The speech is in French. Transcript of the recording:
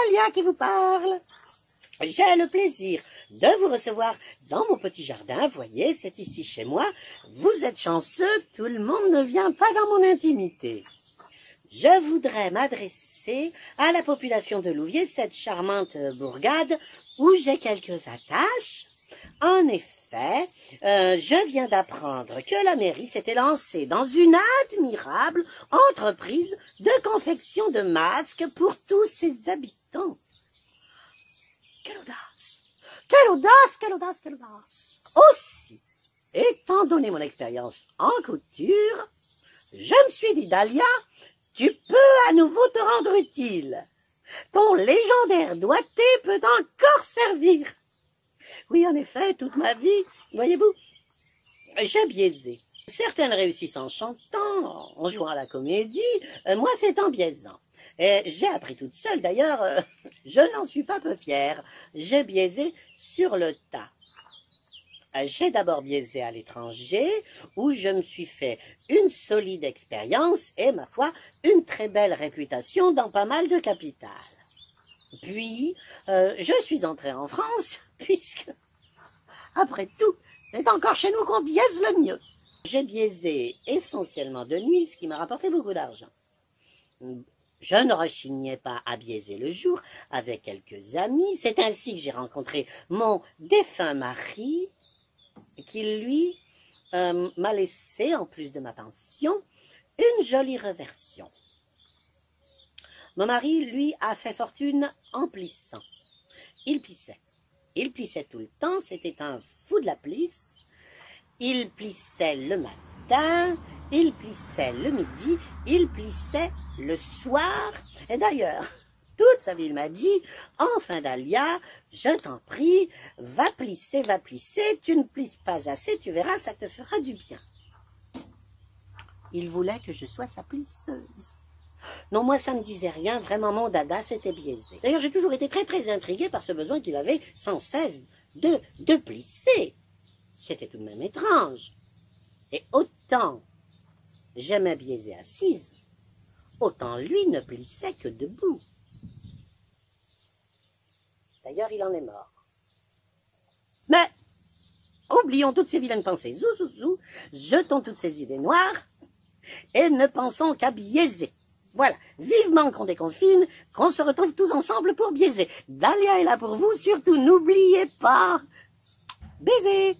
Dahlia qui vous parle. J'ai le plaisir de vous recevoir dans mon petit jardin. Voyez, c'est ici chez moi. Vous êtes chanceux, tout le monde ne vient pas dans mon intimité. Je voudrais m'adresser à la population de Louviers, cette charmante bourgade où j'ai quelques attaches. En effet, je viens d'apprendre que la mairie s'était lancée dans une admirable entreprise de confection de masques pour tous ses habitants. Quelle audace! Quelle audace! Quelle audace! Quelle audace! Aussi, étant donné mon expérience en couture, je me suis dit, Dahlia, tu peux à nouveau te rendre utile. Ton légendaire doigté peut encore servir. Oui, en effet, toute ma vie, voyez-vous, j'ai biaisé. Certaines réussissent en chantant, en jouant à la comédie, moi c'est en biaisant. J'ai appris toute seule, d'ailleurs, je n'en suis pas peu fière. J'ai biaisé sur le tas. J'ai d'abord biaisé à l'étranger, où je me suis fait une solide expérience et, ma foi, une très belle réputation dans pas mal de capitales. Puis, je suis entrée en France, puisque, après tout, c'est encore chez nous qu'on biaise le mieux. J'ai biaisé essentiellement de nuit, ce qui m'a rapporté beaucoup d'argent. Je ne rechignais pas à biaiser le jour avec quelques amis. C'est ainsi que j'ai rencontré mon défunt mari, qui, lui, m'a laissé, en plus de ma pension, une jolie réversion. Mon mari, lui, a fait fortune en plissant. Il plissait. Il plissait tout le temps, c'était un fou de la plisse. Il plissait le matin, il plissait le midi, il plissait le soir. Et d'ailleurs, toute sa vie, il m'a dit, « Enfin, Dahlia, je t'en prie, va plisser, tu ne plisses pas assez, tu verras, ça te fera du bien. » Il voulait que je sois sa plisseuse. Non, moi, ça ne me disait rien. Vraiment, mon dada, c'était biaisé. D'ailleurs, j'ai toujours été très, très intriguée par ce besoin qu'il avait sans cesse de plisser. C'était tout de même étrange. Et autant j'aimais biaiser assise, autant lui ne plissait que debout. D'ailleurs, il en est mort. Mais, oublions toutes ces vilaines pensées. Zou, zou, zou, jetons toutes ces idées noires et ne pensons qu'à biaiser. Voilà, vivement qu'on déconfine, qu'on se retrouve tous ensemble pour biaiser. Dahlia est là pour vous, surtout n'oubliez pas. Baiser.